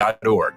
life-source.org.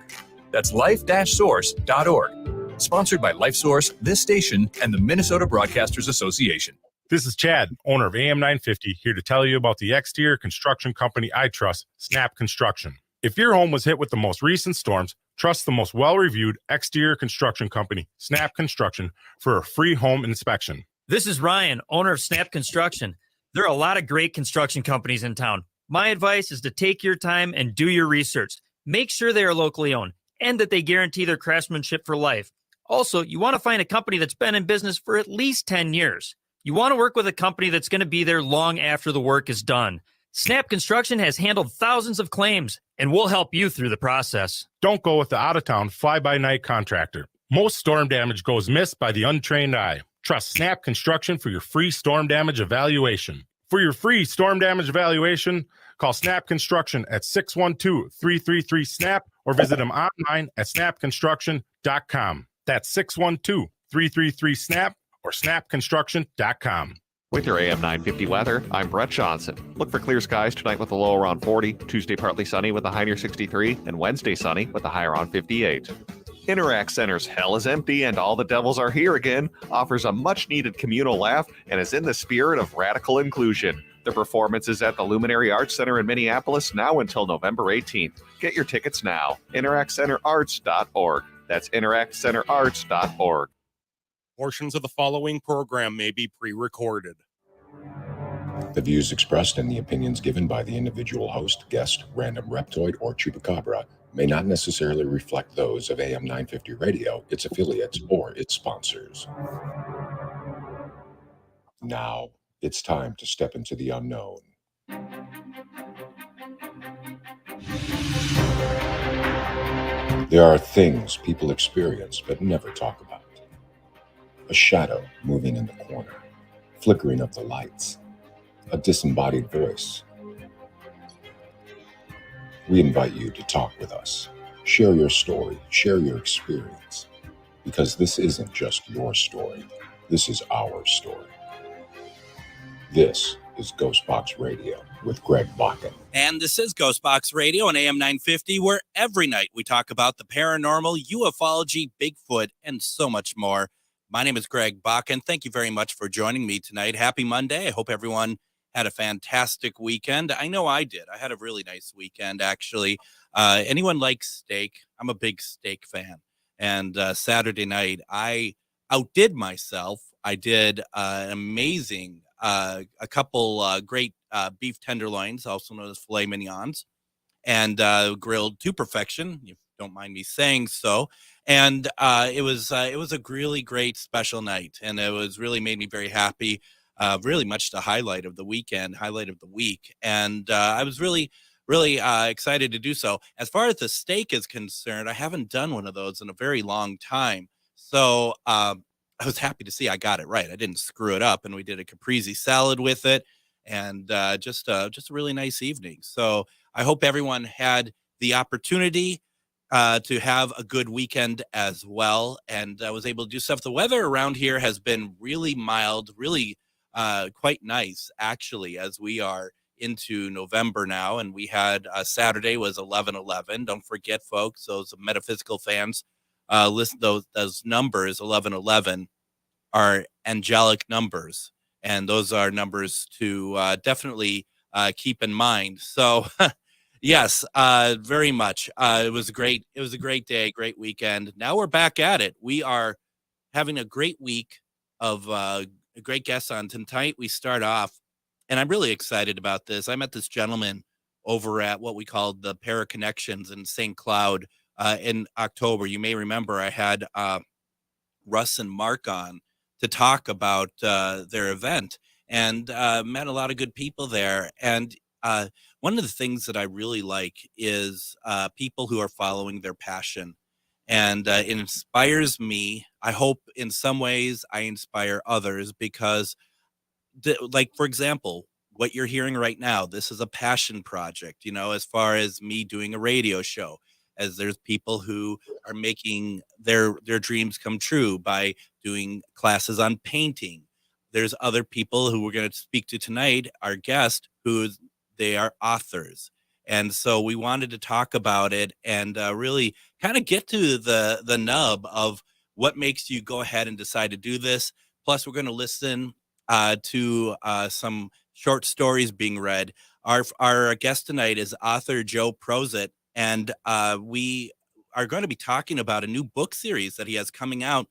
That's life-source.org. Sponsored by LifeSource, this station, and the Minnesota Broadcasters Association. This is Chad, owner of AM 950, here to tell you about the exterior construction company I trust, Snap Construction. If your home was hit with the most recent storms, trust the most well-reviewed exterior construction company, Snap Construction, for a free home inspection. This is Ryan, owner of Snap Construction. There are a lot of great construction companies in town. My advice is to take your time and do your research. Make sure they are locally owned and that they guarantee their craftsmanship for life. Also, you want to find a company that's been in business for at least 10 years. You want to work with a company that's going to be there long after the work is done. Snap Construction has handled thousands of claims, and we'll help you through the process. Don't go with the out-of-town fly-by-night contractor. Most storm damage goes missed by the untrained eye. Trust Snap Construction for your free storm damage evaluation. For your free storm damage evaluation, call Snap Construction at 612-333-SNAP or visit them online at snapconstruction.com. That's 612-333-SNAP or snapconstruction.com. With your AM 950 weather, I'm Brett Johnson. Look for clear skies tonight with a low around 40, Tuesday partly sunny with a high near 63, and Wednesday sunny with a high around 58. Interact Center's Hell is Empty and All the Devils Are Here Again offers a much-needed communal laugh and is in the spirit of radical inclusion. The performance is at the Luminary Arts Center in Minneapolis now until November 18th. Get your tickets now. InteractCenterArts.org. That's InteractCenterArts.org. Portions of the following program may be pre-recorded. The views expressed and the opinions given by the individual host, guest, random reptoid, or chupacabra may not necessarily reflect those of AM 950 Radio, its affiliates, or its sponsors. Now, it's time to step into the unknown. There are things people experience but never talk about. A shadow moving in the corner, flickering of the lights, a disembodied voice. We invite you to talk with us. Share your story, share your experience, because this isn't just your story. This is our story. This is GhostBox Radio with Greg Bakun. And this is GhostBox Radio on AM 950, where every night we talk about the paranormal, ufology, Bigfoot, and so much more. My name is Greg Bakun. Thank you very much for joining me tonight. Happy Monday. I hope everyone had a fantastic weekend. I know I did. I had a really nice weekend, actually. Anyone likes steak? I'm a big steak fan. And Saturday night, I outdid myself. I did an amazing, a couple great beef tenderloins, also known as filet mignons, and grilled to perfection, if you don't mind me saying so. And it was a really great special night, and it was really made me very happy. Really much the highlight of the weekend, highlight of the week, and I was really excited to do so. As far as the steak is concerned, I haven't done one of those in a very long time, so I was happy to see I got it right. I didn't screw it up, and we did a caprese salad with it, and just a really nice evening. So I hope everyone had the opportunity to have a good weekend as well, and I was able to do stuff. The weather around here has been really mild, really quite nice, actually, as we are into November now, and we had Saturday was 11/11. Don't forget, folks, those metaphysical fans, listen, those numbers 11/11 are angelic numbers, and those are numbers to definitely keep in mind. So yes, very much. It was great. It was a great day, great weekend. Now we're back at it. We are having a great week of great guests on tonight. We start off, and I'm really excited about this. I met this gentleman over at what we called the Para Connections in St. Cloud in October. You may remember I had Russ and Mark on to talk about their event, and met a lot of good people there. And one of the things that I really like is people who are following their passion, and it inspires me. I hope in some ways I inspire others, because like, for example, what you're hearing right now, this is a passion project, you know, as far as me doing a radio show, as there's people who are making their dreams come true by doing classes on painting. There's other people who we're going to speak to tonight, our guest, they are authors, And so we wanted to talk about it and really kind of get to the nub of what makes you go ahead and decide to do this. Plus, we're going to listen to some short stories being read. Our guest tonight is author Joe Prosit, and we are going to be talking about a new book series that he has coming out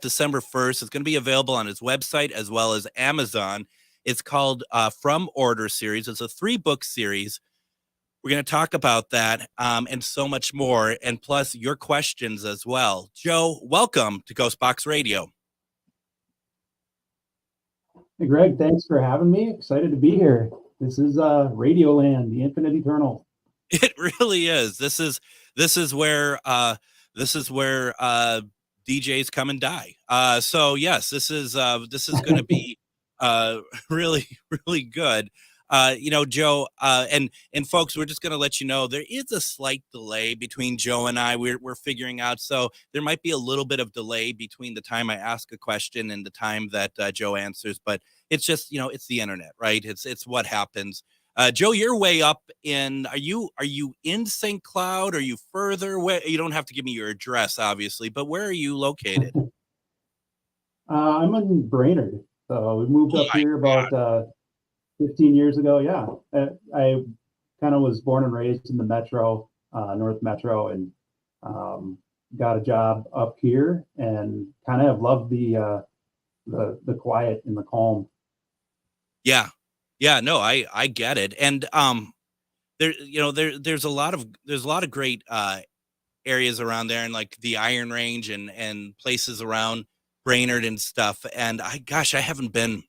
December 1st. It's going to be available on his website as well as Amazon. It's called From Order series. It's a 3-book series. We're going to talk about that and so much more, and plus your questions as well. Joe, welcome to GhostBox Radio. Hey, Greg, thanks for having me. Excited to be here. This is Radioland, the infinite eternal. It really is. This is where DJs come and die. So yes, this is going to be really, really good. Joe, and folks, we're just going to let you know there is a slight delay between Joe and I. We're figuring out, so there might be a little bit of delay between the time I ask a question and the time that Joe answers. But it's just, it's the internet, right? It's what happens. Joe, you're way up in. Are you in St. Cloud? Are you further? Where, you don't have to give me your address, obviously, but where are you located? I'm in Brainerd. So we moved up here about 15 years ago. Yeah, I kind of was born and raised in the Metro, North Metro, and got a job up here, and kind of have loved the quiet and the calm. Yeah, no, I get it, and there's a lot of great areas around there, and like the Iron Range and places around Brainerd and stuff. And I haven't been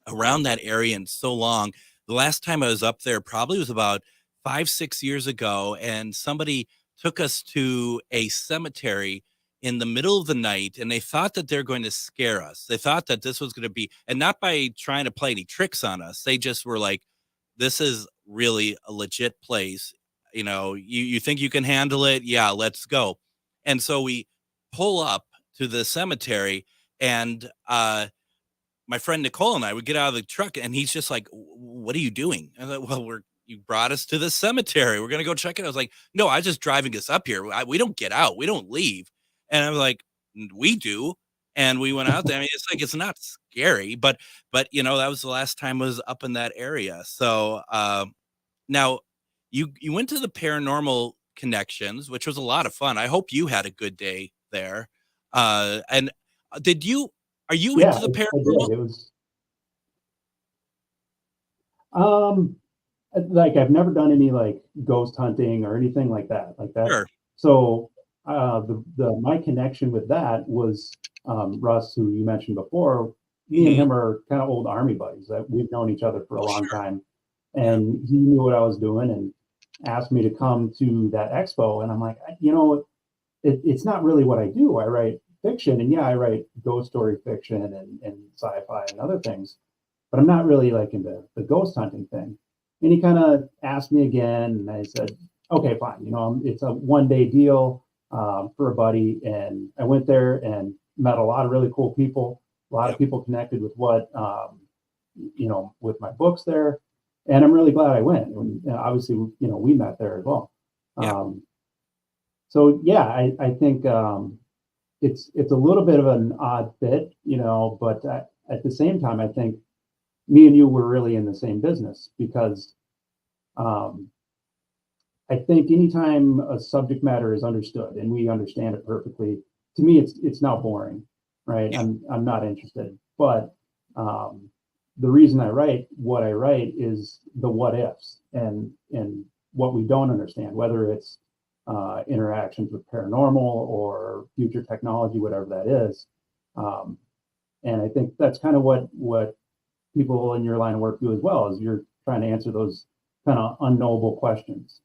around that area in so long. The last time I was up there probably was about 5-6 years ago, and somebody took us to a cemetery in the middle of the night, and they thought that they're going to scare us. They thought that this was going to be, and not by trying to play any tricks on us. They just were like, this is really a legit place. You think you can handle it? Yeah, let's go. And so we pull up to the cemetery, and my friend Nicole and I would get out of the truck, and he's just like, what are you doing? I was like, well, you brought us to the cemetery. We're going to go check it. I was like, no, I was just driving us up here. We don't get out. We don't leave. And I was like, we do. And we went out there. I mean, it's not scary, but that was the last time I was up in that area. So now you went to the Paranormal Connections, which was a lot of fun. I hope you had a good day there. And are you into the paranormal? It was, like, I've never done any like ghost hunting or anything like that. Sure. So my connection with that was Russ, who you mentioned before. Me and him are kind of old Army buddies. We've known each other for a long time, and he knew what I was doing and asked me to come to that expo. And I'm like, it's not really what I do. I write fiction, and I write ghost story fiction and sci-fi and other things, but I'm not really like into the ghost hunting thing. And he kind of asked me again, and I said, okay, fine. It's a 1-day deal for a buddy. And I went there and met a lot of really cool people. A lot of people connected with what, with my books there. And I'm really glad I went. And obviously, we met there as well. I think it's a little bit of an odd fit, but at the same time, I think me and you were really in the same business, because I think anytime a subject matter is understood and we understand it perfectly, to me, it's now boring, right? Yeah. I'm not interested. But the reason I write what I write is the what ifs and what we don't understand, whether it's interactions with paranormal or future technology, whatever that is. And I think that's kind of what people in your line of work do as well, is you're trying to answer those kind of unknowable questions.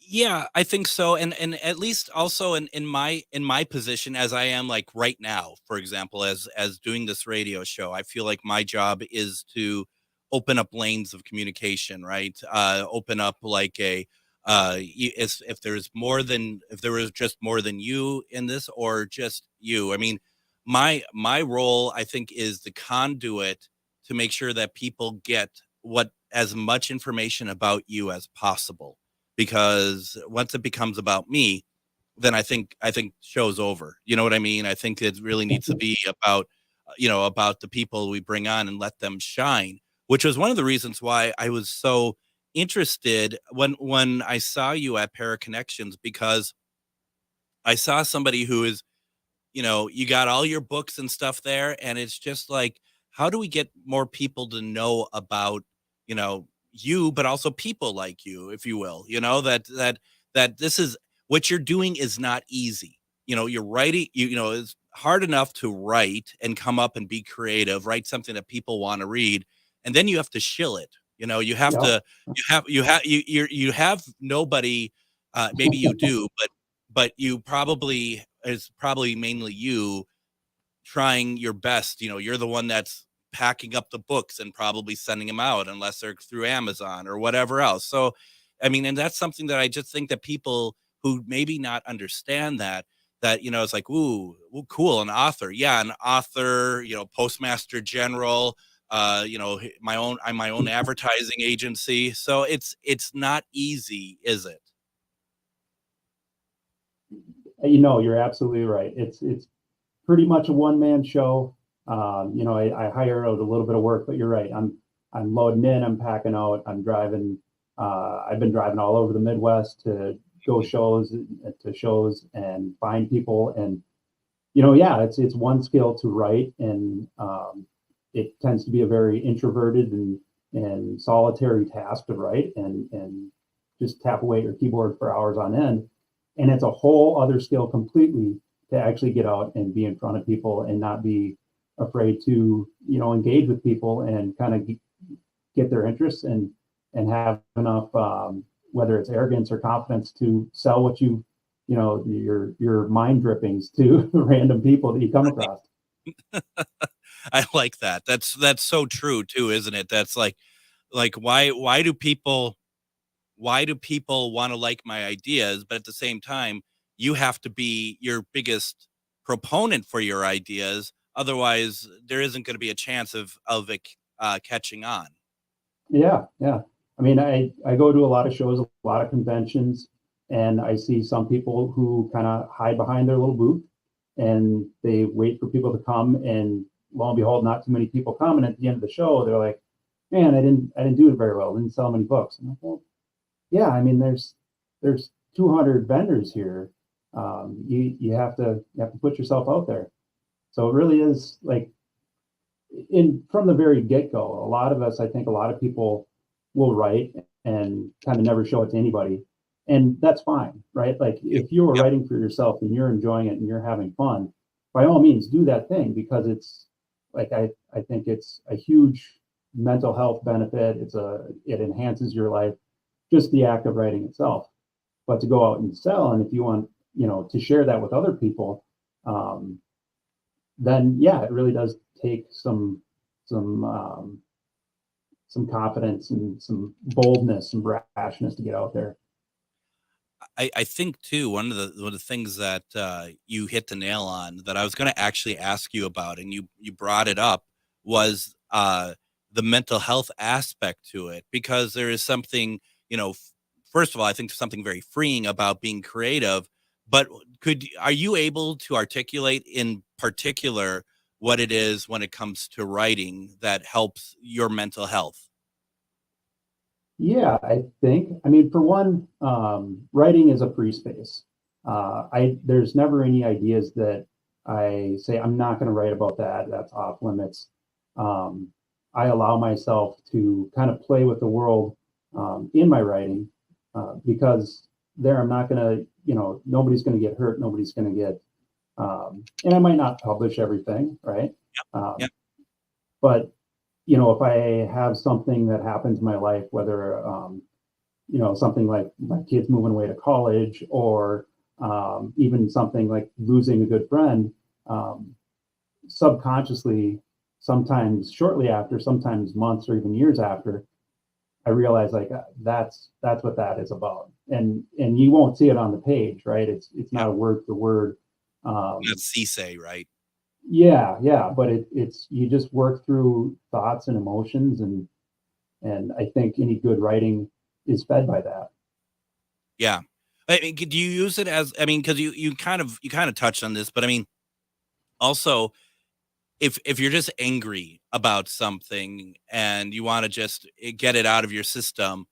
Yeah, I think so. And at least also in my position, as I am like right now, for example, as doing this radio show, I feel like my job is to open up lanes of communication, right? Open up like if there was just more than you in this, or just you. I mean, my role, I think, is the conduit to make sure that people get what as much information about you as possible, because once it becomes about me, then I think show's over. You know what I mean? I think it really needs to be about, about the people we bring on and let them shine, which was one of the reasons why I was so interested when I saw you at Paraconnections, because I saw somebody who is, you got all your books and stuff there, and it's just like, how do we get more people to know about, you, but also people like you, if you will, that this is what you're doing is not easy. You're writing, it's hard enough to write and come up and be creative, write something that people want to read, and then you have to shill it. You have to, you have nobody, maybe you do, but you probably, it's probably mainly you trying your best. You're the one that's packing up the books and probably sending them out, unless they're through Amazon or whatever else. So, I mean, and that's something that I just think that people who maybe not understand that, it's like, ooh, cool, an author. Yeah, an author, postmaster general, I'm my own advertising agency. So it's not easy, is it? You're absolutely right. It's pretty much a one-man show. I hire out a little bit of work, but you're right. I'm loading in, I'm packing out, I'm driving. I've been driving all over the Midwest to go shows and find people. And, it's one skill to write, and it tends to be a very introverted and solitary task to write and just tap away at your keyboard for hours on end. And it's a whole other skill completely to actually get out and be in front of people and not be afraid to, engage with people and kind of get their interests and have enough, whether it's arrogance or confidence, to sell what your mind drippings to random people that you come across. I like that. That's so true too, isn't it? That's like why do people want to like my ideas? But at the same time, you have to be your biggest proponent for your ideas. Otherwise, there isn't going to be a chance of it catching on. Yeah. I mean, I go to a lot of shows, a lot of conventions, and I see some people who kind of hide behind their little booth and they wait for people to come, and lo and behold, not too many people come. And at the end of the show, they're like, man, I didn't do it very well. I didn't sell many books. I'm like, well, yeah, I mean, there's 200 vendors here. You have to put yourself out there. So it really is like, from the very get-go, a lot of us, I think a lot of people will write and kind of never show it to anybody. And that's fine, right? Like, if you're writing for yourself and you're enjoying it and you're having fun, by all means do that thing, because it's like, I think it's a huge mental health benefit. It enhances your life, just the act of writing itself. But to go out and sell, and if you want, to share that with other people, then yeah, it really does take some confidence and some boldness, some brashness to get out there. I think too, one of the things that you hit the nail on that I was going to actually ask you about, and you brought it up, was the mental health aspect to it, because there is something, first of all, I think there's something very freeing about being creative. But are you able to articulate in particular what it is when it comes to writing that helps your mental health? Yeah, I mean, for one, writing is a free space. There's never any ideas that I say, I'm not going to write about that. That's off limits. I allow myself to kind of play with the world in my writing, because there I'm not going to, nobody's going to get hurt. Nobody's going to get, and I might not publish everything, right? Yep. But if I have something that happens in my life, whether, something like my kids moving away to college, or even something like losing a good friend, subconsciously, sometimes shortly after, sometimes months or even years after, I realize like that's what that is about. And you won't see it on the page, right? It's not a word for word. That's CSA, right? Yeah. But it's, you just work through thoughts and emotions, and And I think any good writing is fed by that. Yeah. I mean, do you use it as, I mean, because you kind of touched on this, but I mean, also, if you're just angry about something and you want to just get it out of your system,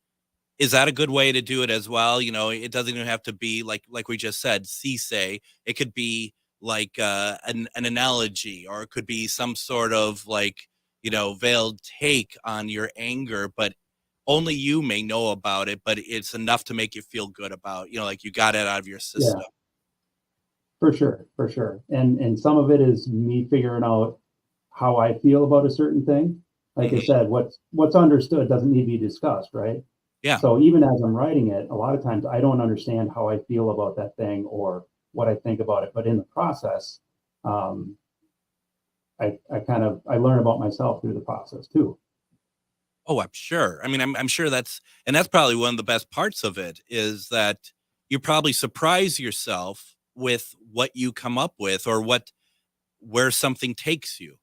is that a good way to do it as well? You know, it doesn't even have to be like we just said, say. It could be like an analogy, or it could be some sort of like, you know, veiled take on your anger, but only you may know about it, but it's enough to make you feel good about, you know, like you got it out of your system. Yeah, for sure. And some of it is me figuring out how I feel about a certain thing. Like I said, what's understood doesn't need to be discussed, right? Yeah. So even as I'm writing it, a lot of times I don't understand how I feel about that thing or what I think about it. But in the process, I learn about myself through the process too. Oh, I'm sure. I mean, I'm sure that's probably one of the best parts of it, is that you probably surprise yourself with what you come up with, or where something takes you.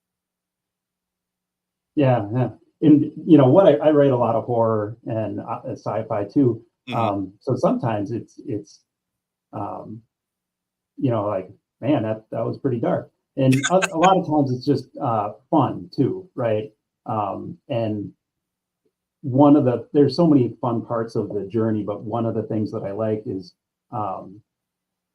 Yeah. And you know what, I write a lot of horror and sci-fi too. So sometimes it's you know, like, man, that was pretty dark. And a lot of times it's just fun too, right? And there's so many fun parts of the journey, but one of the things that I like is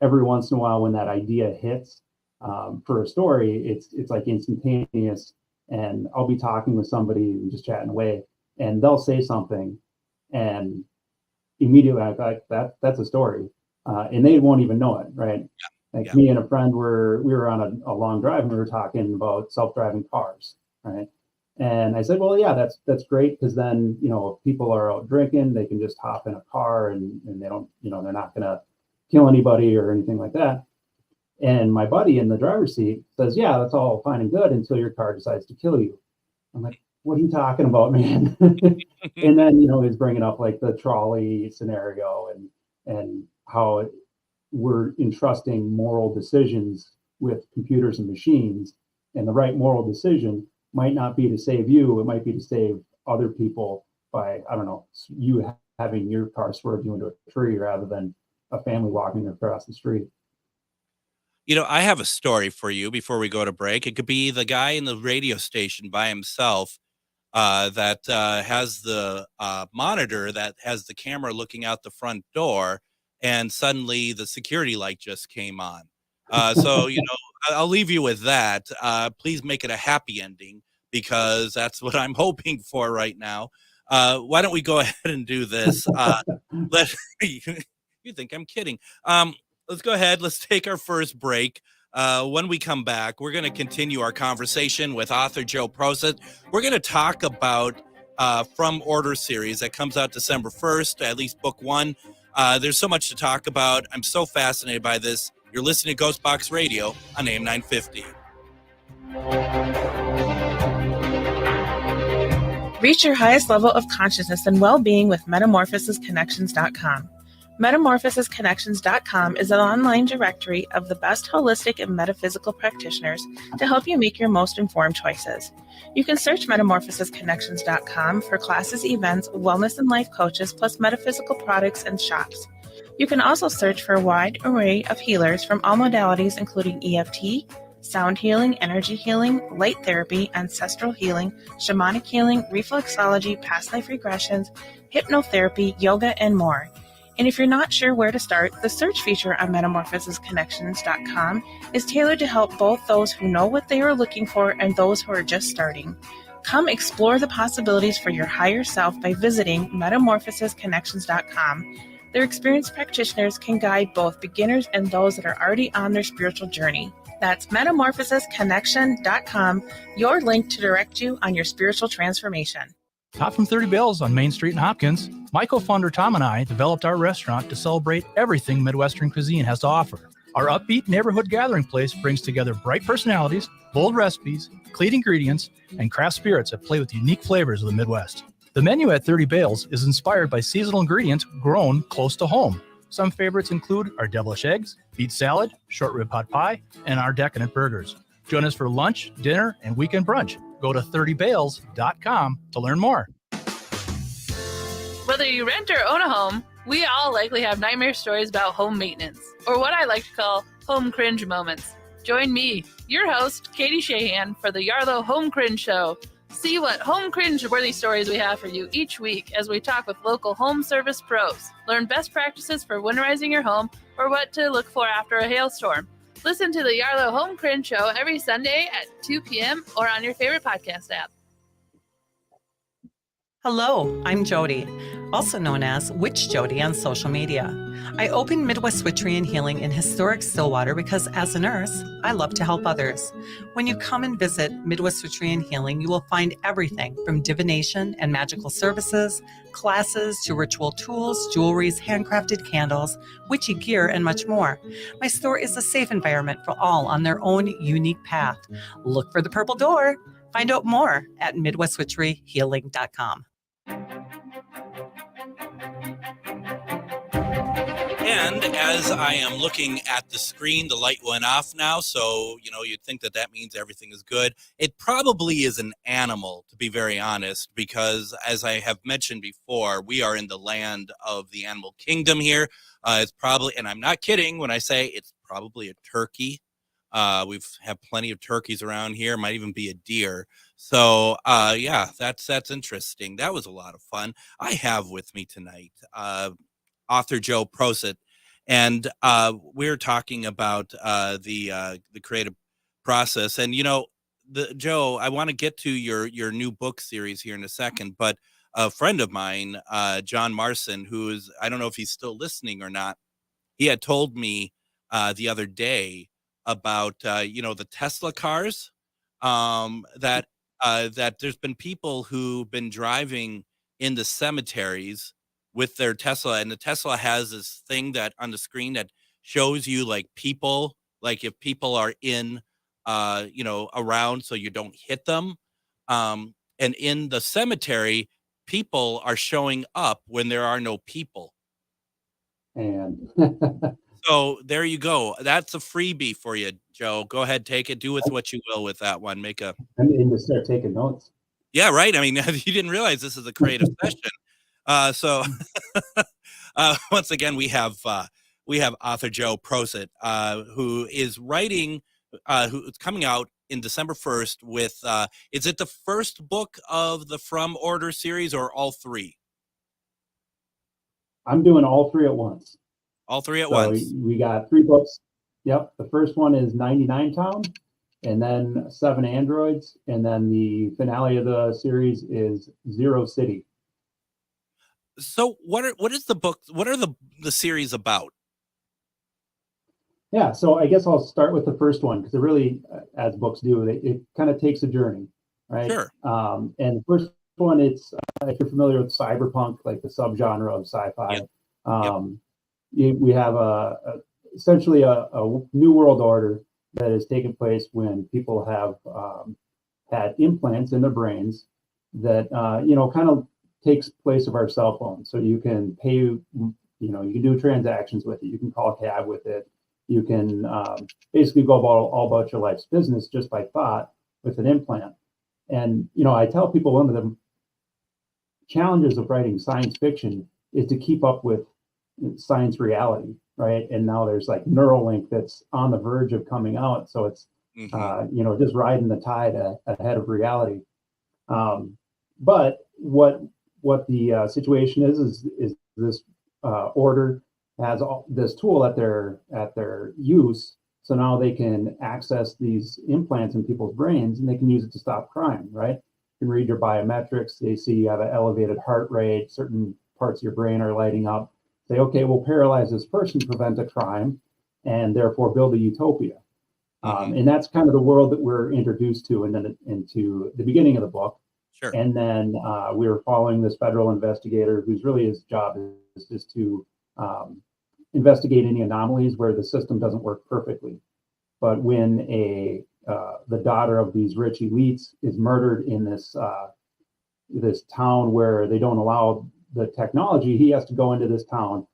every once in a while when that idea hits for a story, it's like instantaneous. And I'll be talking with somebody and just chatting away, and they'll say something, and immediately I'm like, that's a story, and they won't even know it, right? Like me and a friend we were on a long drive, and we were talking about self-driving cars, right? And I said, well, yeah, that's great, because then, you know, if people are out drinking, they can just hop in a car and they don't, you know, they're not gonna kill anybody or anything like that. And my buddy in the driver's seat says, yeah, that's all fine and good until your car decides to kill you. I'm like, what are you talking about, man? And then, you know, he's bringing up like the trolley scenario and how we're entrusting moral decisions with computers and machines. And the right moral decision might not be to save you. It might be to save other people by, I don't know, you having your car swerve you into a tree rather than a family walking across the street. You know, I have a story for you before we go to break. It could be the guy in the radio station by himself that has the monitor that has the camera looking out the front door, and suddenly the security light just came on. So, you know, I'll leave you with that. Please make it a happy ending, because that's what I'm hoping for right now. Why don't we go ahead and do this? You think I'm kidding. Let's go ahead. Let's take our first break. When we come back, we're going to continue our conversation with author Joe Prosit. We're going to talk about From Order series that comes out December 1st, at least book 1. There's so much to talk about. I'm so fascinated by this. You're listening to GhostBox Radio on AM 950. Reach your highest level of consciousness and well-being with metamorphosisconnections.com. Metamorphosisconnections.com is an online directory of the best holistic and metaphysical practitioners to help you make your most informed choices. You can search metamorphosisconnections.com for classes, events, wellness and life coaches, plus metaphysical products and shops. You can also search for a wide array of healers from all modalities, including EFT, sound healing, energy healing, light therapy, ancestral healing, shamanic healing, reflexology, past life regressions, hypnotherapy, yoga, and more. And if you're not sure where to start, the search feature on metamorphosisconnections.com is tailored to help both those who know what they are looking for and those who are just starting. Come explore the possibilities for your higher self by visiting metamorphosisconnections.com. Their experienced practitioners can guide both beginners and those that are already on their spiritual journey. That's metamorphosisconnection.com, your link to direct you on your spiritual transformation. Hot from 30 Bells on Main Street in Hopkins, my co-founder Tom and I developed our restaurant to celebrate everything Midwestern cuisine has to offer. Our upbeat neighborhood gathering place brings together bright personalities, bold recipes, clean ingredients, and craft spirits that play with unique flavors of the Midwest. The menu at 30 Bales is inspired by seasonal ingredients grown close to home. Some favorites include our devilish eggs, beet salad, short rib pot pie, and our decadent burgers. Join us for lunch, dinner, and weekend brunch. Go to 30bales.com to learn more. you rent or own a home, we all likely have nightmare stories about home maintenance, or what I like to call home cringe moments. Join me, your host, Katie Shahan, for the Yarlow Home Cringe Show. See what home cringe-worthy stories we have for you each week as we talk with local home service pros. Learn best practices for winterizing your home or what to look for after a hailstorm. Listen to the Yarlow Home Cringe Show every Sunday at 2 p.m. or on your favorite podcast app. Hello, I'm Jody, also known as Witch Jody on social media. I opened Midwest Witchery and Healing in historic Stillwater because as a nurse, I love to help others. When you come and visit Midwest Witchery and Healing, you will find everything from divination and magical services, classes to ritual tools, jewelries, handcrafted candles, witchy gear, and much more. My store is a safe environment for all on their own unique path. Look for the purple door. Find out more at MidwestWitcheryHealing.com. And as I am looking at the screen, the light went off now, so, you'd think that means everything is good. It probably is an animal, to be very honest, because as I have mentioned before, we are in the land of the animal kingdom here. It's probably, and I'm not kidding when I say it's probably a turkey. We've had plenty of turkeys around here, might even be a deer. So, yeah, that's interesting. That was a lot of fun. I have with me tonight Author Joe Prosit, and we're talking about the creative process. And Joe, I want to get to your new book series here in a second, but a friend of mine, John Marson, who is, I don't know if he's still listening or not, he had told me the other day about the Tesla cars, that there's been people who've been driving in the cemeteries with their Tesla, and the Tesla has this thing that on the screen that shows you like people, like if people are in around so you don't hit them, and in the cemetery people are showing up when there are no people. And so there you go. That's a freebie for you, Joe. Go ahead, take it. Do with what you will with that one. Make a. I need to start taking notes. Yeah, right. I mean, you didn't realize this is a creative session. So once again, we have Author Joe Prosit, who is writing, who's coming out in December 1st with. Is it the first book of the From Order series or all three? I'm doing all three at once. All three at once. We got 3 books. Yep. The first one is 99 Town, and then 7 Androids, and then the finale of the series is 0 City. So what is the book? What are the series about? Yeah. So I guess I'll start with the first one because it really, as books do, it kind of takes a journey, right? Sure. And the first one, it's if you're familiar with cyberpunk, like the subgenre of sci-fi. Yep. We have essentially a new world order that has taken place when people have had implants in their brains that kind of takes place of our cell phone. So you can pay, you can do transactions with it. You can call a cab with it. You can basically go all about your life's business just by thought with an implant. And, I tell people one of the challenges of writing science fiction is to keep up with science reality, right? And now there's like Neuralink that's on the verge of coming out. So it's, just riding the tide ahead of reality. But what the situation is this order has this tool at their use, so now they can access these implants in people's brains and they can use it to stop crime, right? You can read your biometrics. They see you have an elevated heart rate, certain parts of your brain are lighting up. Say, okay, we'll paralyze this person, prevent a crime, and therefore build a utopia. And that's kind of the world that we're introduced to, and then into the beginning of the book. Sure. And then we were following this federal investigator whose really his job is just to investigate any anomalies where the system doesn't work perfectly. But when the daughter of these rich elites is murdered in this town where they don't allow the technology, he has to go into this town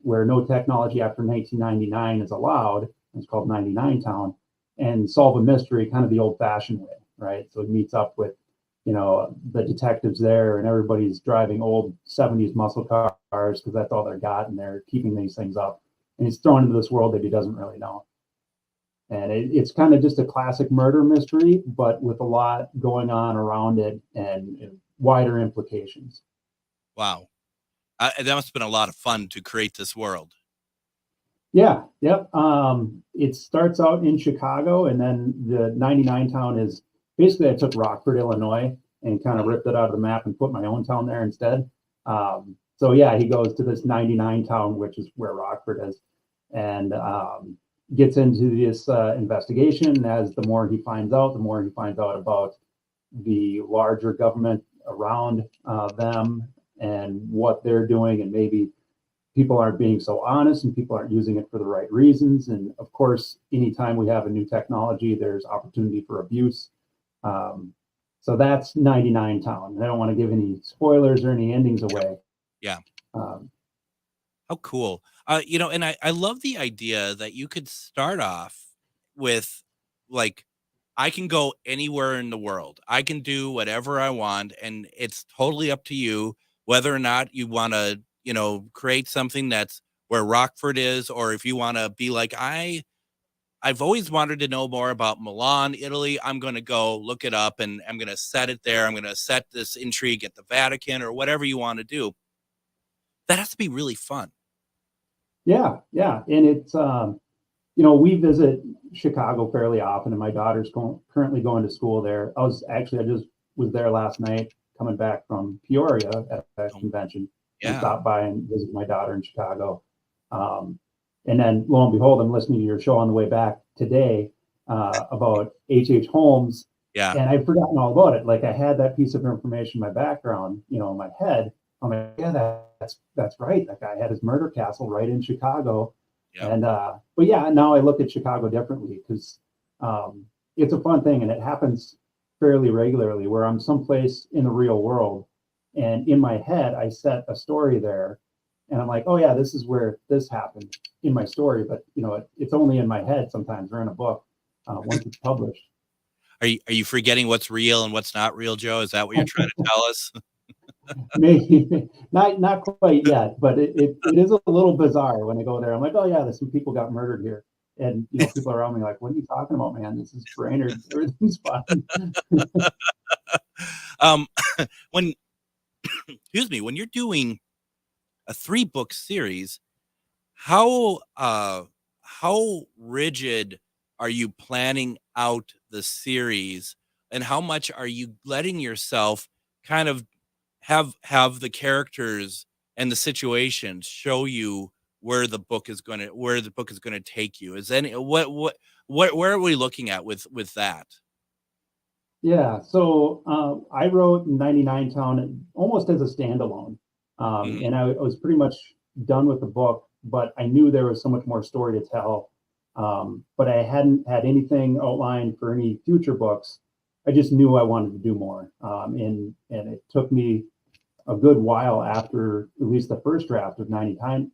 where no technology after 1999 is allowed. It's called 99 Town, and solve a mystery kind of the old-fashioned way, right? So he meets up with the detectives there, and everybody's driving old 70s muscle cars because that's all they're got, and they're keeping these things up. And he's thrown into this world that he doesn't really know. And it's kind of just a classic murder mystery, but with a lot going on around it and wider implications. Wow. That must have been a lot of fun to create this world. Yeah. Yep. It starts out in Chicago, and then the 99 town is basically, I took Rockford, Illinois, and kind of ripped it out of the map and put my own town there instead. So yeah, he goes to this 99 town, which is where Rockford is, and gets into this investigation. And as the more he finds out about the larger government around them and what they're doing, and maybe people aren't being so honest and people aren't using it for the right reasons. And of course, anytime we have a new technology, there's opportunity for abuse. So that's 99 town. I don't want to give any spoilers or any endings away. Yeah. How cool. And I love the idea that you could start off with, like, I can go anywhere in the world. I can do whatever I want, and it's totally up to you whether or not you want to, create something that's where Rockford is, or if you want to be like, I've always wanted to know more about Milan, Italy. I'm going to go look it up, and I'm going to set it there. I'm going to set this intrigue at the Vatican, or whatever you want to do. That has to be really fun. Yeah. And it's, we visit Chicago fairly often, and my daughter's currently going to school there. I just was there last night, coming back from Peoria at that convention. Yeah. And stopped by and visit my daughter in Chicago. And then lo and behold, I'm listening to your show on the way back today about H.H. Holmes. Yeah. And I'd forgotten all about it. Like, I had that piece of information in my background, in my head. I'm like, yeah, that's right. That guy had his murder castle right in Chicago. Yeah. And but yeah, now I look at Chicago differently, because it's a fun thing, and it happens fairly regularly where I'm someplace in the real world, and in my head I set a story there, and I'm like, oh yeah, this is where this happened in my story, but it's only in my head sometimes, or in a book once it's published. Are you forgetting what's real and what's not real, Joe? Is that what you're trying to tell us? Maybe not quite yet, but it is a little bizarre when I go there. I'm like, oh yeah, there's some people got murdered here, and people around me like, what are you talking about, man? This is Brainerd. Everything's fine. When you're doing a 3-book series, how rigid are you planning out the series, and how much are you letting yourself kind of have the characters and the situations show you where the book is going to take you? Is any what where are we looking at with that? Yeah, so I wrote 99 Town almost as a standalone, and I was pretty much done with the book, but I knew there was so much more story to tell, but I hadn't had anything outlined for any future books. I just knew I wanted to do more, and it took me a good while after at least the first draft of 99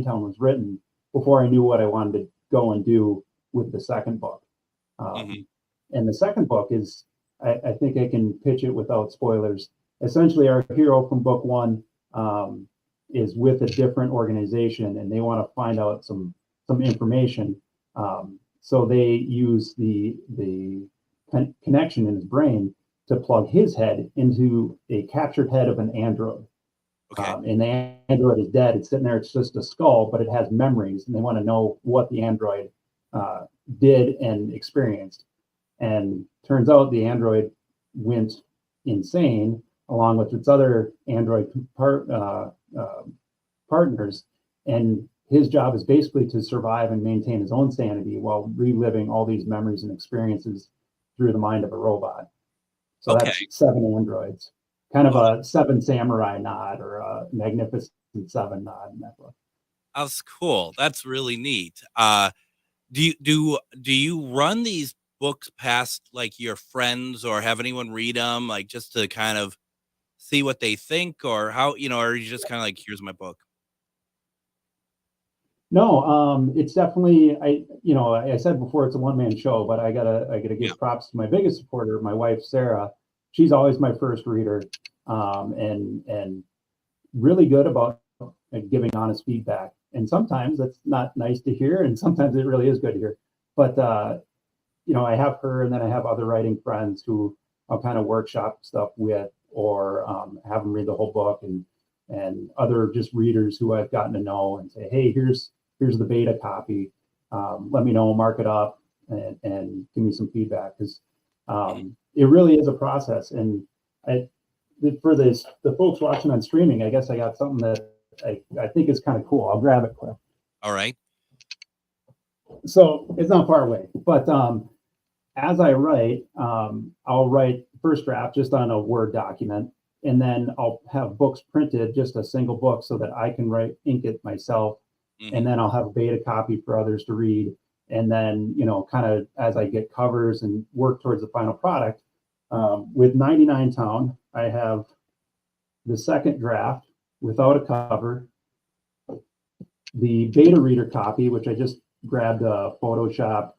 Town was written before I knew what I wanted to go and do with the second book. And the second book is, I think I can pitch it without spoilers. Essentially, our hero from book 1 is with a different organization, and they want to find out some information. So they use the connection in his brain to plug his head into a captured head of an android. Okay. And the android is dead. It's sitting there. It's just a skull, but it has memories, and they want to know what the android did and experienced. And turns out the android went insane along with its other android partners. And his job is basically to survive and maintain his own sanity while reliving all these memories and experiences through the mind of a robot. So that's 7 androids, kind of a 7 samurai nod, or a Magnificent 7 nod in that book. That's cool. That's really neat. Do you run these books past like your friends, or have anyone read them, like just to kind of see what they think, or how, or are you just kind of like, here's my book? No, it's definitely, I said before, it's a one-man show, but I gotta give props to my biggest supporter, my wife, Sarah. she's always my first reader, and really good about giving honest feedback. And sometimes that's not nice to hear, and sometimes it really is good to hear. But I have her, and then I have other writing friends who I'll kind of workshop stuff with, or have them read the whole book, and other just readers who I've gotten to know and say, hey, here's the beta copy. Let me know, mark it up, and give me some feedback, because it really is a process. And for the folks watching on streaming, I guess I got something that I think is kind of cool. I'll grab it quick. All right. So it's not far away, but as I write, I'll write first draft just on a Word document, and then I'll have books printed, just a single book, so that I can ink it myself. Mm-hmm. And then I'll have a beta copy for others to read. And then, kind of as I get covers and work towards the final product, with 99 Town, I have the second draft without a cover, the beta reader copy, which I just grabbed a Photoshop,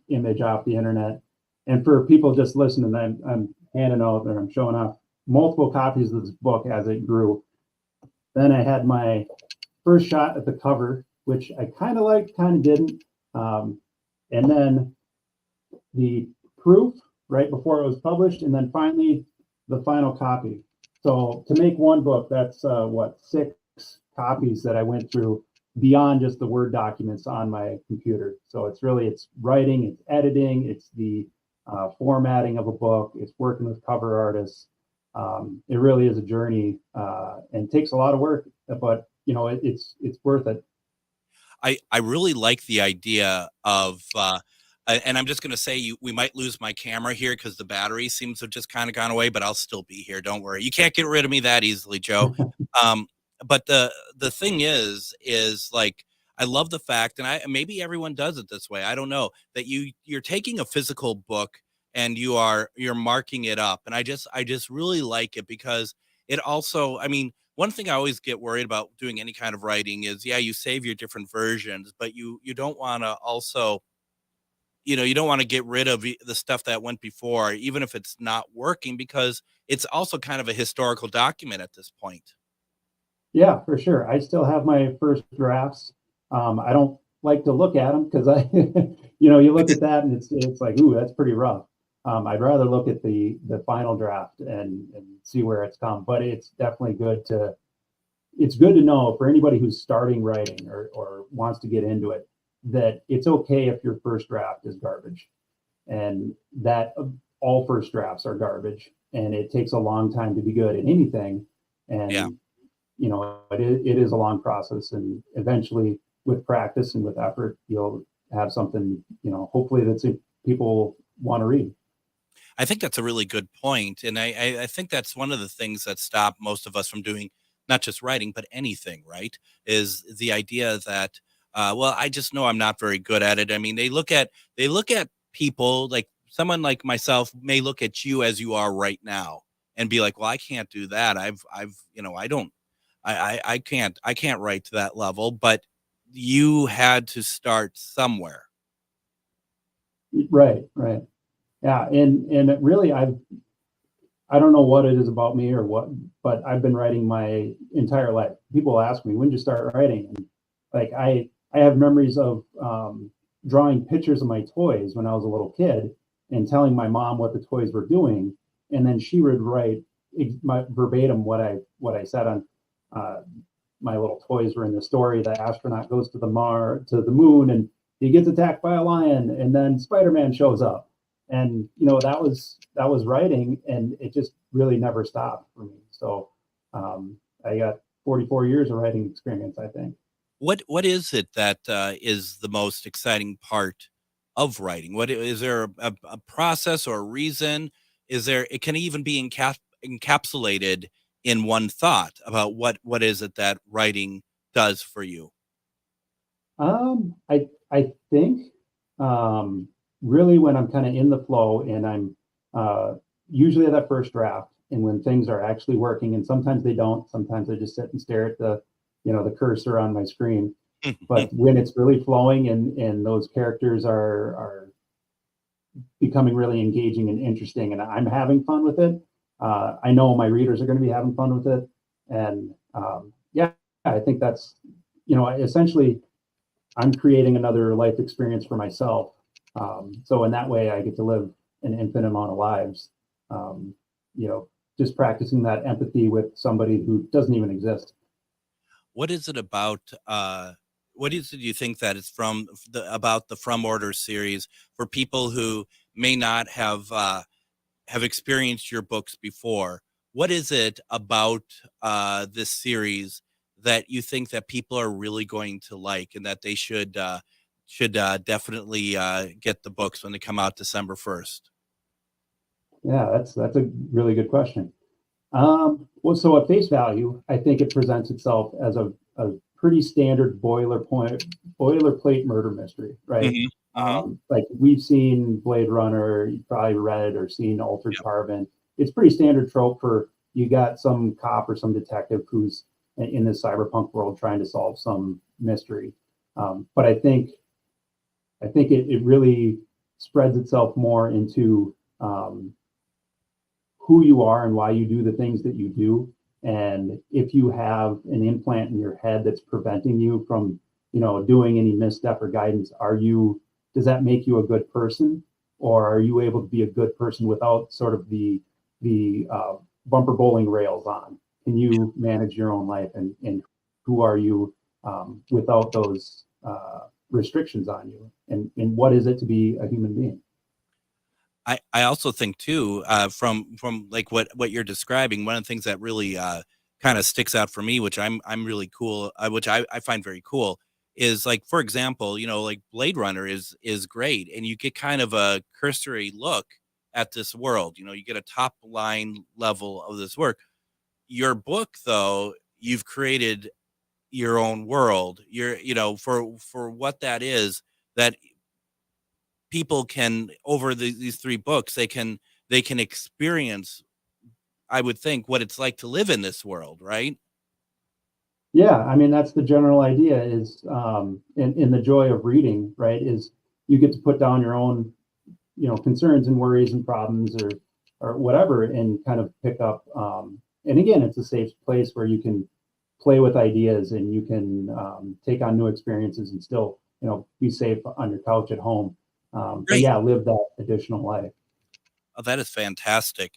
image off the internet. And for people just listening, I'm handing out there, I'm showing off multiple copies of this book as it grew. Then I had my first shot at the cover, which I kind of liked, kind of didn't. And then the proof right before it was published, and then finally the final copy. So to make one book, that's 6 copies that I went through beyond just the Word documents on my computer. So it's writing, it's editing, it's the formatting of a book, it's working with cover artists. It really is a journey, and takes a lot of work, but it's worth it. I really like the idea of, and I'm just going to say we might lose my camera here because the battery seems to have just kind of gone away, but I'll still be here. Don't worry. You can't get rid of me that easily, Joe. But the thing is like, I love the fact, and maybe everyone does it this way, I don't know, that you're taking a physical book and you're marking it up. And I just really like it, because it also, one thing I always get worried about doing any kind of writing is, you save your different versions, but you don't want to also, you don't want to get rid of the stuff that went before, even if it's not working, because it's also kind of a historical document at this point. Yeah, for sure. I still have my first drafts. I don't like to look at them because you look at that and it's like, ooh, that's pretty rough. I'd rather look at the final draft and see where it's come. But it's definitely good to know for anybody who's starting writing or wants to get into it, that it's okay if your first draft is garbage, and that all first drafts are garbage, and it takes a long time to be good at anything. And it is a long process, and eventually with practice and with effort, you'll have something, hopefully that's people want to read. I think that's a really good point. And I think that's one of the things that stop most of us from doing not just writing, but anything, right? Is the idea that, I just know I'm not very good at it. They look at people, like someone like myself may look at you as you are right now and be like, well, I can't do that. I can't write to that level, but you had to start somewhere. Right. Yeah. And really, I don't know what it is about me or what, but I've been writing my entire life. People ask me, when did you start writing? And like, I have memories of drawing pictures of my toys when I was a little kid and telling my mom what the toys were doing. And then she would write my verbatim what I said on my little toys were in the story. The astronaut goes to the moon, and he gets attacked by a lion, and then Spider-Man shows up. And that was writing, and it just really never stopped for me. So I got 44 years of writing experience, I think. What is it that is the most exciting part of writing? What is there a process or a reason? It can even be encapsulated in one thought about what is it that writing does for you? I think really when I'm kind of in the flow, and I'm usually at that first draft, and when things are actually working, and sometimes they don't, sometimes I just sit and stare at the cursor on my screen. But when it's really flowing and those characters are becoming really engaging and interesting, and I'm having fun with it. I know my readers are going to be having fun with it. And yeah, I think that's, essentially I'm creating another life experience for myself. So in that way, I get to live an infinite amount of lives, just practicing that empathy with somebody who doesn't even exist. What is it about, what is it you think that it's about the From Order series for people who may not have experienced your books before? What is it about this series that you think that people are really going to like, and that they should definitely get the books when they come out December 1st? Yeah, that's a really good question. Well, so at face value, I think it presents itself as a pretty standard boilerplate murder mystery, right? Mm-hmm. Like we've seen Blade Runner, you probably read or seen Altered Carbon. It's pretty standard trope for you got some cop or some detective who's in this cyberpunk world trying to solve some mystery. But I think it really spreads itself more into who you are and why you do the things that you do. And if you have an implant in your head that's preventing you from, doing any misstep or guidance, does that make you a good person? Or are you able to be a good person without sort of the bumper bowling rails on? Can you manage your own life, and who are you without those restrictions on you? And what is it to be a human being? I also think too, from like what you're describing, one of the things that really kind of sticks out for me, which I'm really cool, which I find very cool, is like, for example, like Blade Runner is great, and you get kind of a cursory look at this world. You get a top line level of this work. Your book, though, you've created your own world. For what that is, that people can, over these three books, they can experience, I would think, what it's like to live in this world, right? Yeah, I mean, that's the general idea is, in the joy of reading, right, is you get to put down your own, concerns and worries and problems or whatever, and kind of pick up, and again, it's a safe place where you can play with ideas and you can take on new experiences and still, be safe on your couch at home. But yeah, live that additional life. Oh, that is fantastic.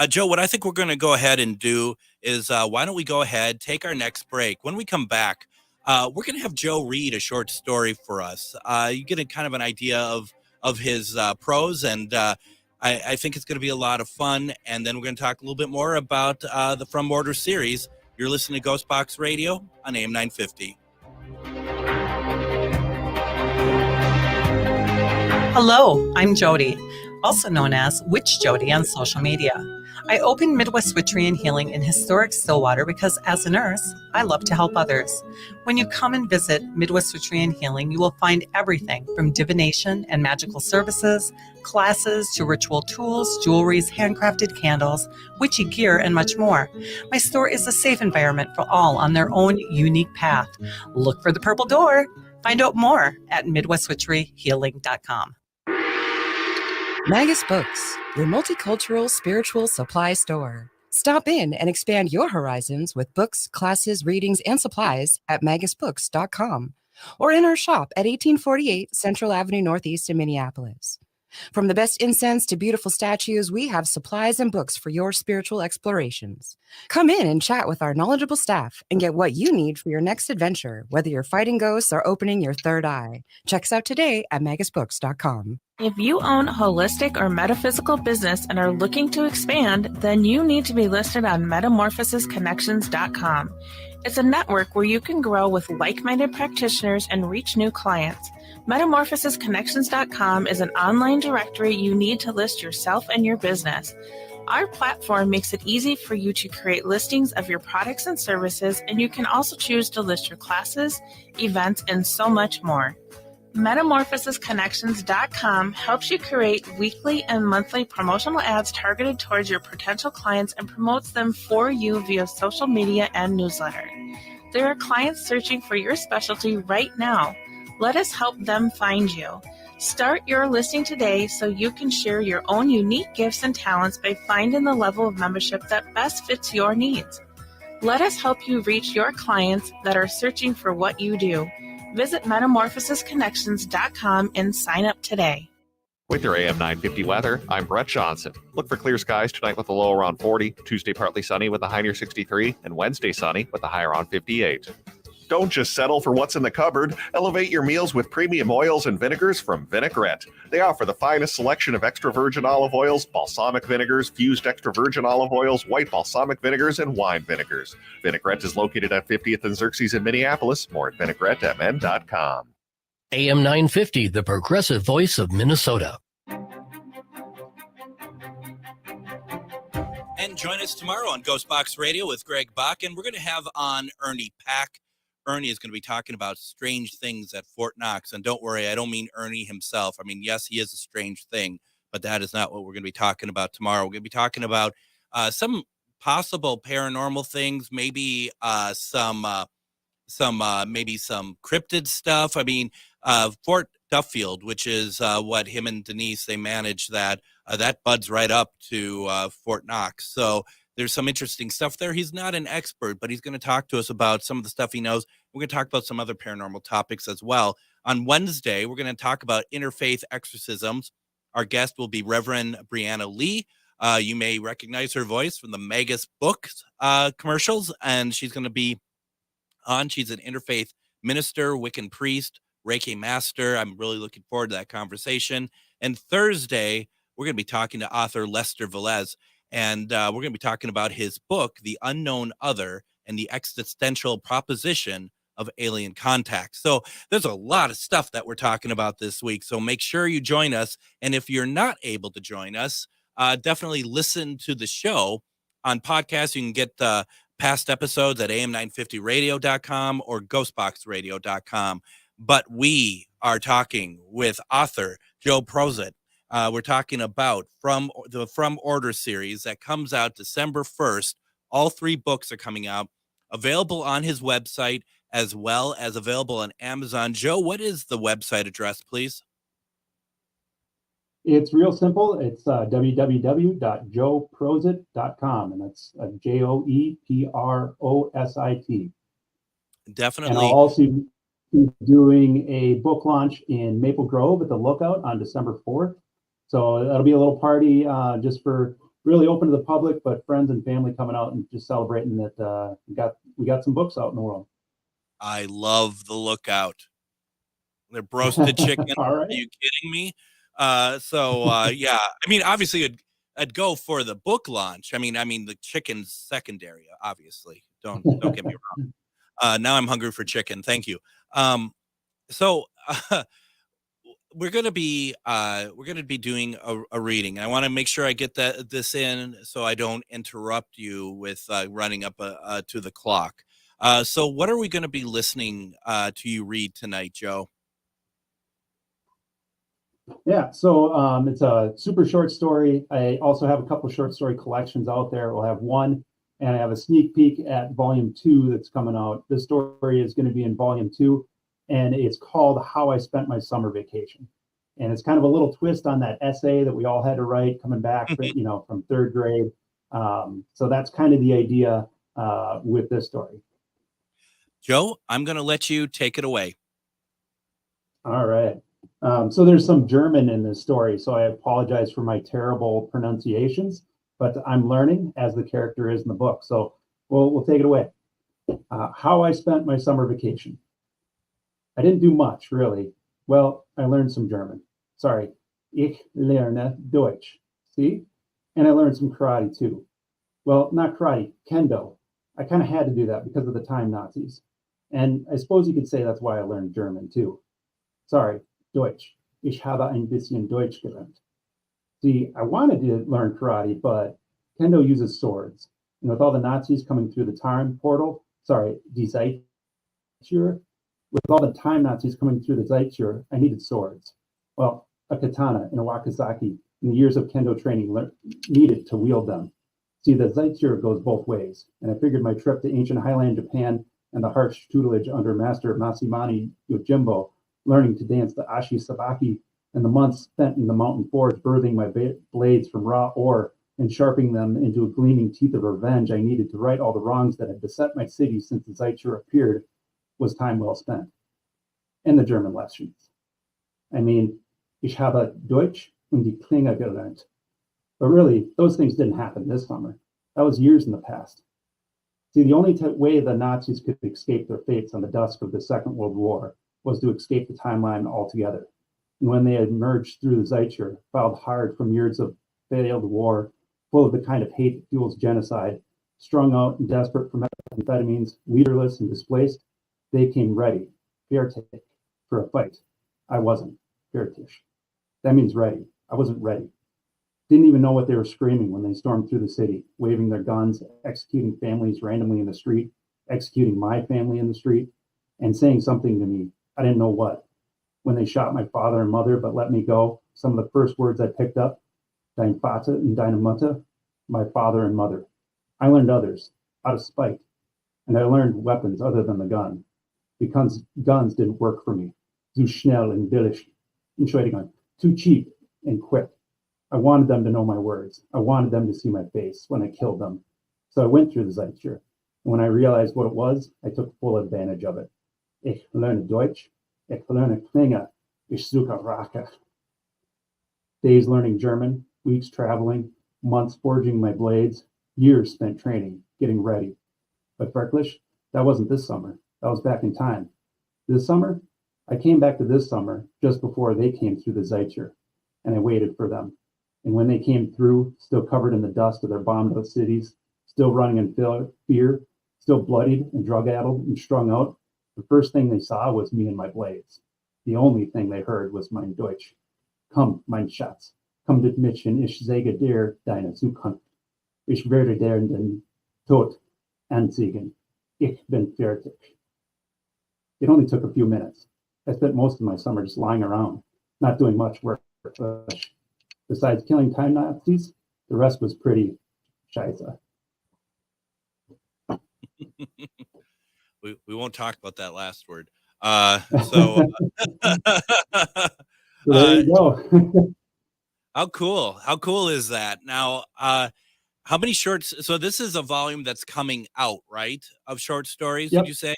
Joe, what I think we're going to go ahead and do is why don't we go ahead, take our next break. When we come back, we're going to have Joe read a short story for us. You get a kind of an idea of his prose, and I think it's going to be a lot of fun. And then we're going to talk a little bit more about the From Order series. You're listening to GhostBox Radio on AM 950. Hello, I'm Jody, also known as Witch Jody on social media. I opened Midwest Witchery and Healing in historic Stillwater because as a nurse, I love to help others. When you come and visit Midwest Witchery and Healing, you will find everything from divination and magical services, classes to ritual tools, jewelries, handcrafted candles, witchy gear, and much more. My store is a safe environment for all on their own unique path. Look for the purple door. Find out more at MidwestWitcheryHealing.com. Magus Books, your multicultural spiritual supply store. Stop in and expand your horizons with books, classes, readings, and supplies at magusbooks.com or in our shop at 1848 Central Avenue Northeast in Minneapolis. From the best incense to beautiful statues, we have supplies and books for your spiritual explorations. Come in and chat with our knowledgeable staff and get what you need for your next adventure, whether you're fighting ghosts or opening your third eye. Check us out today at magusbooks.com. If you own a holistic or metaphysical business and are looking to expand, then you need to be listed on metamorphosisconnections.com. It's a network where you can grow with like-minded practitioners and reach new clients. Metamorphosisconnections.com is an online directory you need to list yourself and your business. Our platform makes it easy for you to create listings of your products and services, and you can also choose to list your classes, events, and so much more. Metamorphosisconnections.com helps you create weekly and monthly promotional ads targeted towards your potential clients and promotes them for you via social media and newsletter. There are clients searching for your specialty right now. Let us help them find you. Start your listing today so you can share your own unique gifts and talents by finding the level of membership that best fits your needs. Let us help you reach your clients that are searching for what you do. Visit metamorphosisconnections.com and sign up today. With your AM 950 weather, I'm Brett Johnson. Look for clear skies tonight with a low around 40, Tuesday partly sunny with a high near 63, and Wednesday sunny with a high around 58. Don't just settle for what's in the cupboard. Elevate your meals with premium oils and vinegars from Vinaigrette. They offer the finest selection of extra virgin olive oils, balsamic vinegars, fused extra virgin olive oils, white balsamic vinegars, and wine vinegars. Vinaigrette is located at 50th and Xerxes in Minneapolis. More at vinaigrettemn.com. AM 950, the progressive voice of Minnesota. And join us tomorrow on GhostBox Radio with Greg Bakun. We're going to have on Ernie Pack. Ernie is going to be talking about strange things at Fort Knox. And don't worry, I don't mean Ernie himself. I mean, yes, he is a strange thing, but that is not what we're going to be talking about tomorrow. We're going to be talking about some possible paranormal things, maybe some cryptid stuff. I mean, Fort Duffield, which is what him and Denise, they manage that buds right up to Fort Knox. So there's some interesting stuff there. He's not an expert, but he's going to talk to us about some of the stuff he knows. We're going to talk about some other paranormal topics as well. On Wednesday, we're going to talk about interfaith exorcisms. Our guest will be Reverend Brianna Lee. You may recognize her voice from the Magus Books commercials, and she's going to be on. She's an interfaith minister, Wiccan priest, Reiki master. I'm really looking forward to that conversation. And Thursday, we're going to be talking to author Lester Velez, and we're going to be talking about his book, The Unknown Other and the Existential Proposition of Alien Contact. So there's a lot of stuff that we're talking about this week. So make sure you join us. And if you're not able to join us, definitely listen to the show on podcast. You can get past episodes at am950radio.com or ghostboxradio.com. But we are talking with author Joe Prosit. We're talking about From Order series that comes out December 1st. All 3 books are coming out, available on his website as well as available on Amazon. Joe, what is the website address, please? It's real simple. It's www.joeprosit.com, and that's JoeProsit. Definitely. And I'll also be doing a book launch in Maple Grove at the Lookout on December 4th. So that'll be a little party just for really open to the public, but friends and family coming out and just celebrating that we got some books out in the world. I love the Lookout. They're roasted chicken. All right. Are you kidding me? Yeah. I mean, obviously, I'd go for the book launch. I mean, the chicken's secondary, obviously. Don't get me wrong. Now I'm hungry for chicken. Thank you. We're gonna be doing a reading. I want to make sure I get this in so I don't interrupt you with running up to the clock. So what are we going to be listening to you read tonight, Joe? Yeah, so it's a super short story. I also have a couple of short story collections out there. We'll have one, and I have a sneak peek at volume 2 that's coming out. This story is going to be in volume 2, and it's called How I Spent My Summer Vacation. And it's kind of a little twist on that essay that we all had to write coming back, from 3rd grade. So that's kind of the idea with this story. Joe, I'm going to let you take it away. All right. So there's some German in this story, so I apologize for my terrible pronunciations, but I'm learning as the character is in the book. So we'll take it away. How I spent my summer vacation. I didn't do much, really. Well, I learned some German. Sorry. Ich lerne Deutsch. See? And I learned some karate, too. Well, not karate, kendo. I kind of had to do that because of the time Nazis. And I suppose you could say that's why I learned German, too. Sorry, Deutsch. Ich habe ein bisschen Deutsch gelernt. See, I wanted to learn karate, but kendo uses swords. And with all the Nazis coming through the time portal, die Zeittür, with all the time Nazis coming through the Zeittür, I needed swords. Well, a katana and a wakizashi in the years of kendo training needed to wield them. See, the Zeittür goes both ways, and I figured my trip to ancient Highland Japan and the harsh tutelage under Master Masamani Yojimbo, learning to dance the Ashi Sabaki and the months spent in the mountain forge birthing my blades from raw ore and sharpening them into a gleaming teeth of revenge I needed to right all the wrongs that had beset my city since the Zeitschur appeared was time well spent. And the German lessons. I mean, ich habe Deutsch und die Klinge gelernt. But really, those things didn't happen this summer. That was years in the past. See, the only way the Nazis could escape their fates on the dusk of the Second World War was to escape the timeline altogether. And when they emerged through the Zeitschur, filed hard from years of failed war, full of the kind of hate that fuels genocide, strung out and desperate for methamphetamines, leaderless and displaced, they came ready, fertig, for a fight. I wasn't, fertig. That means ready. I wasn't ready. Didn't even know what they were screaming when they stormed through the city, waving their guns, executing families randomly in the street, executing my family in the street, and saying something to me. I didn't know what. When they shot my father and mother but let me go, some of the first words I picked up, dein Vater und deine Mutter, my father and mother. I learned others, out of spite. And I learned weapons other than the gun, because guns didn't work for me. Zu schnell and billig. Entschuldigung, too cheap and quick. I wanted them to know my words. I wanted them to see my face when I killed them. So I went through the Zeitschur. And when I realized what it was, I took full advantage of it. Ich lerne Deutsch. Ich lerne Klinge. Ich suche Rache. Days learning German, weeks traveling, months forging my blades, years spent training, getting ready. But wirklich, that wasn't this summer. That was back in time. This summer, I came back to this summer just before they came through the Zeitschur, and I waited for them. And when they came through, still covered in the dust of their bombed-out cities, still running in fear, still bloodied and drug-addled and strung out, the first thing they saw was me and my blades. The only thing they heard was mein Deutsch. Komm, mein Schatz, komm mit mich und ich sage dir deine Zukunft. Ich werde dir den Tod anzeigen. Ich bin fertig. It only took a few minutes. I spent most of my summer just lying around, not doing much work. Besides killing time Nazis, the rest was pretty scheiße. We won't talk about that last word. So there you go. How cool is that? Now, how many shorts? So this is a volume that's coming out, right? Of short stories, Yep. Did you say?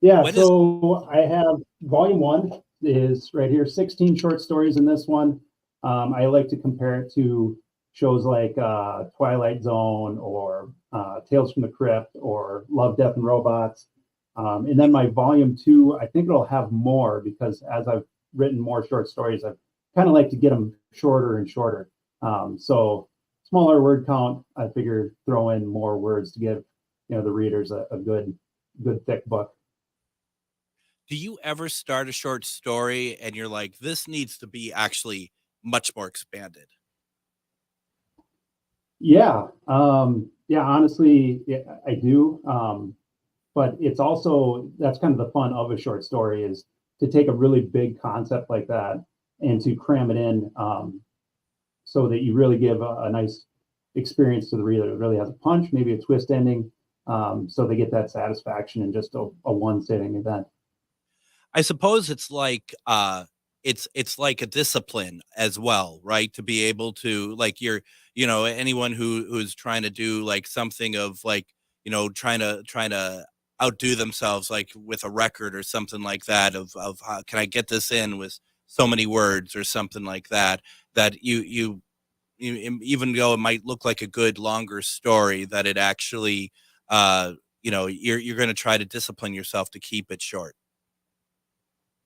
Yeah, so I have volume 1 is right here, 16 short stories in this one. I like to compare it to shows like Twilight Zone or Tales from the Crypt or Love, Death, and Robots. And then my volume 2, I think it'll have more because as I've written more short stories, I've kind of like to get them shorter and shorter. So smaller word count, I figure throw in more words to give the readers a good thick book. Do you ever start a short story and you're like, this needs to be actually much more expanded? Yeah. Honestly, I do. But it's also, that's kind of the fun of a short story is to take a really big concept like that and to cram it in so that you really give a nice experience to the reader. It really has a punch, maybe a twist ending, so they get that satisfaction in just a one sitting event. I suppose it's like it's like a discipline as well, right? To be able to like anyone who's trying to do like something of like, trying to outdo themselves, like with a record or something like that of how can I get this in with so many words or something like that, that you even though it might look like a good longer story, that it actually, you're going to try to discipline yourself to keep it short.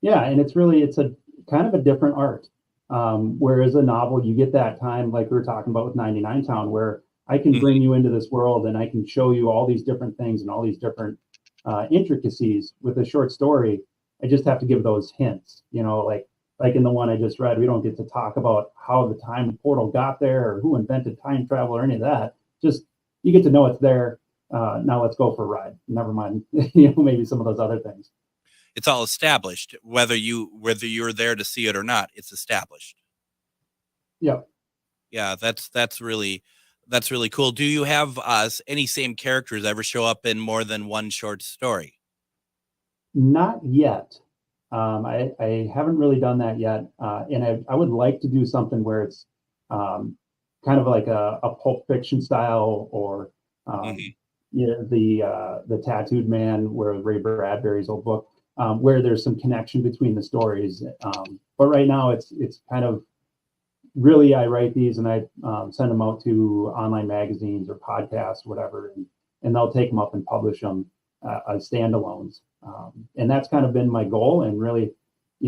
Yeah, and it's a kind of a different art. Whereas a novel, you get that time, like we were talking about with 99 Town, where I can bring you into this world and I can show you all these different things and all these different intricacies. With a short story, I just have to give those hints, like in the one I just read, we don't get to talk about how the time portal got there or who invented time travel or any of that. Just, you get to know it's there. Now let's go for a ride. Never mind, maybe some of those other things. It's all established, whether you're there to see it or not, it's established. Yep. Yeah, that's really cool. Do you have any same characters ever show up in more than one short story? Not yet. I haven't really done that yet, and I would like to do something where it's kind of like a Pulp Fiction style, or the Tattooed Man, where Ray Bradbury's old book, where there's some connection between the stories. But right now, it's kind of really, I write these and I send them out to online magazines or podcasts, whatever, and they'll take them up and publish them as standalones. And that's kind of been my goal. And really,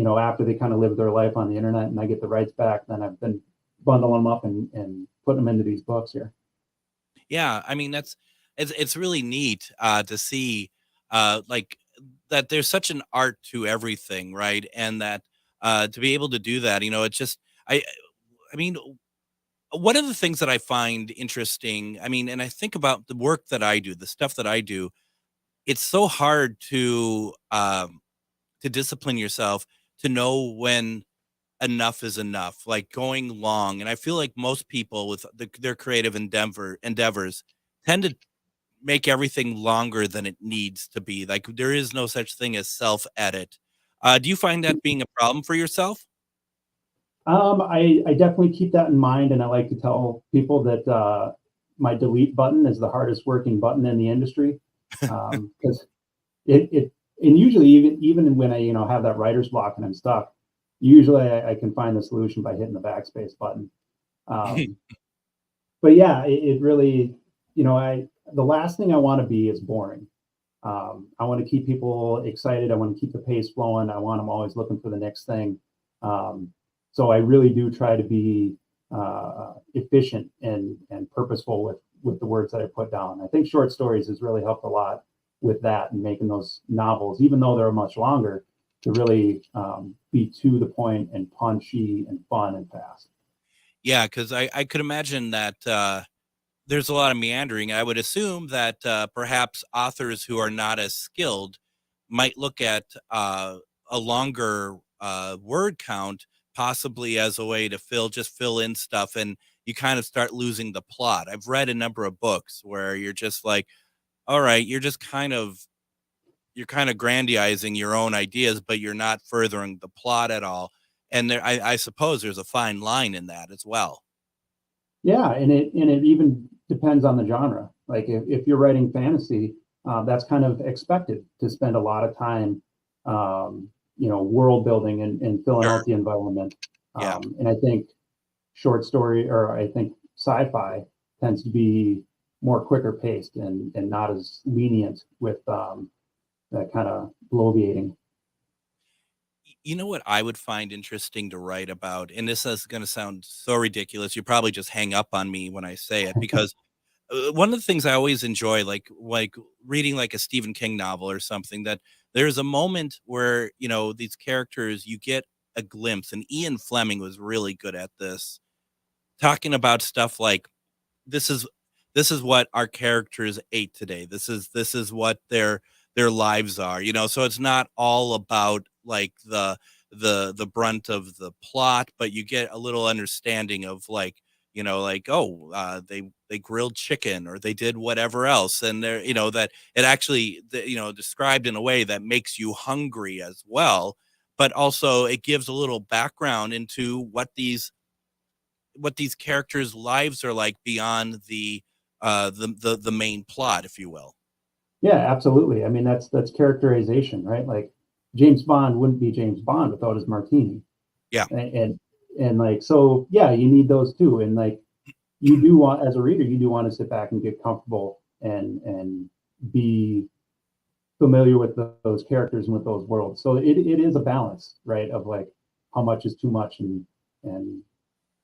after they kind of live their life on the internet and I get the rights back, then I've been bundling them up and putting them into these books here. Yeah, I mean, it's really neat to see like that there's such an art to everything, right? And that to be able to do that, it's just I mean, one of the things that I find interesting, I mean, and I think about the work that I do, the stuff that I do, it's so hard to discipline yourself to know when enough is enough, like going long. And I feel like most people with their creative endeavors tend to make everything longer than it needs to be. Like there is no such thing as self-edit. Do you find that being a problem for yourself? I definitely keep that in mind, and I like to tell people that my delete button is the hardest working button in the industry, because and usually even when I have that writer's block and I'm stuck, usually I can find the solution by hitting the backspace button. But yeah, it really, the last thing I want to be is boring. I want to keep people excited. I want to keep the pace flowing. I want them always looking for the next thing. So I really do try to be efficient and purposeful with the words that I put down. I think short stories has really helped a lot with that and making those novels, even though they're much longer, to really be to the point and punchy and fun and fast. Yeah, because I could imagine that there's a lot of meandering. I would assume that perhaps authors who are not as skilled might look at a longer word count possibly as a way to fill in stuff, and you kind of start losing the plot. I've read a number of books where you're just like, all right, you're kind of grandizing your own ideas, but you're not furthering the plot at all. And I suppose there's a fine line in that as well. Yeah, and it even depends on the genre. Like if you're writing fantasy, that's kind of expected to spend a lot of time world building and filling out the environment. And I think short story, or I think sci-fi tends to be more quicker paced and not as lenient with that kind of bloviating. You know what I would find interesting to write about, and this is going to sound so ridiculous, you probably just hang up on me when I say it, because one of the things I always enjoy, like reading like a Stephen King novel or something, that there's a moment where, these characters, you get a glimpse, and Ian Fleming was really good at this, talking about stuff like, this is what our characters ate today. This is what their lives are, so it's not all about like the brunt of the plot, but you get a little understanding of like, they grilled chicken or they did whatever else. And they're, that it actually, described in a way that makes you hungry as well. But also it gives a little background into what these characters' lives are like beyond the main plot, if you will. Yeah, absolutely. I mean, that's characterization, right? Like James Bond wouldn't be James Bond without his martini. Yeah. And like, so yeah, you need those too. And like, you do want, as a reader, you do want to sit back and get comfortable and be familiar with those characters and with those worlds. So it is a balance, right? Of like how much is too much and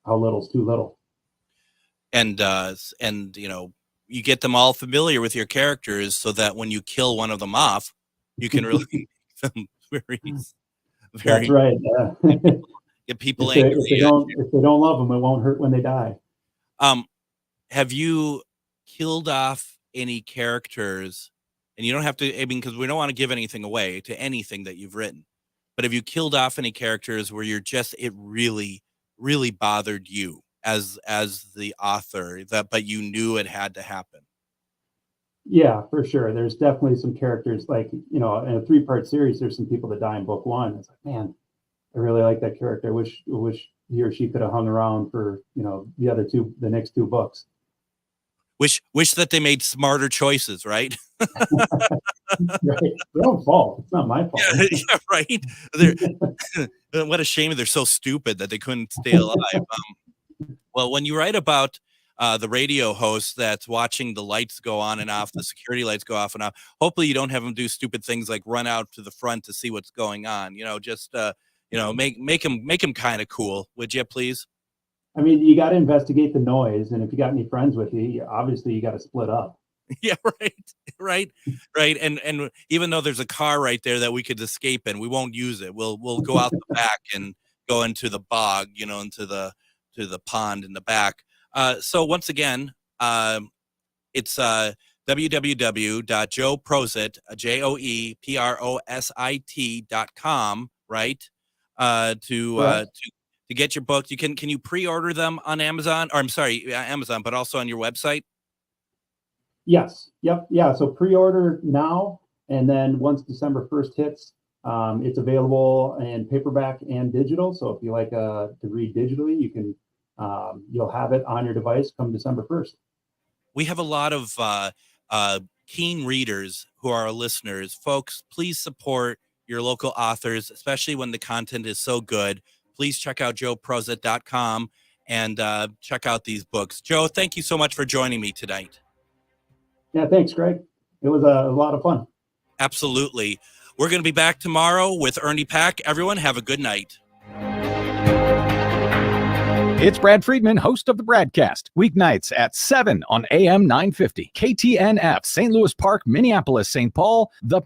how little is too little. And you get them all familiar with your characters so that when you kill one of them off, you can really make them very. That's right. Yeah. Get people angry. If they don't love them, it won't hurt when they die. Have you killed off any characters? And you don't have to, I mean, because we don't want to give anything away to anything that you've written. But have you killed off any characters where it really, really bothered you as the author, but you knew it had to happen? Yeah, for sure. There's definitely some characters like, in a 3-part series, there's some people that die in book 1. It's like, man, I really like that character. I wish he or she could have hung around for, the next 2 books. Wish that they made smarter choices, right? Right. Their own fault. It's not my fault. Yeah, right. What a shame they're so stupid that they couldn't stay alive. Well, when you write about the radio host that's watching the lights go on and off, the security lights go off and off, hopefully you don't have them do stupid things like run out to the front to see what's going on. Just make them kind of cool, would you please? I mean, you got to investigate the noise, and if you got any friends with you, obviously you got to split up. Yeah, right. And even though there's a car right there that we could escape in, we won't use it. We'll go out the back and go into the bog, into the pond in the back. So once again, it's www.joeprosit, JoeProsit.com, right? To get your book. Can you pre-order them on Amazon? Or I'm sorry, Amazon, but also on your website? Yes. Yep. Yeah. So pre-order now, and then once December 1st hits, it's available in paperback and digital. So if you like to read digitally, you can you'll have it on your device come December 1st. We have a lot of keen readers who are our listeners. Folks, please support your local authors, especially when the content is so good. Please check out joeprosit.com and check out these books. Joe, thank you so much for joining me tonight. Yeah, thanks, Greg. It was a lot of fun. Absolutely. We're going to be back tomorrow with Ernie Pack. Everyone, have a good night. It's Brad Friedman, host of the Bradcast, weeknights at 7 on AM 950, KTNF, St. Louis Park, Minneapolis, St. Paul, the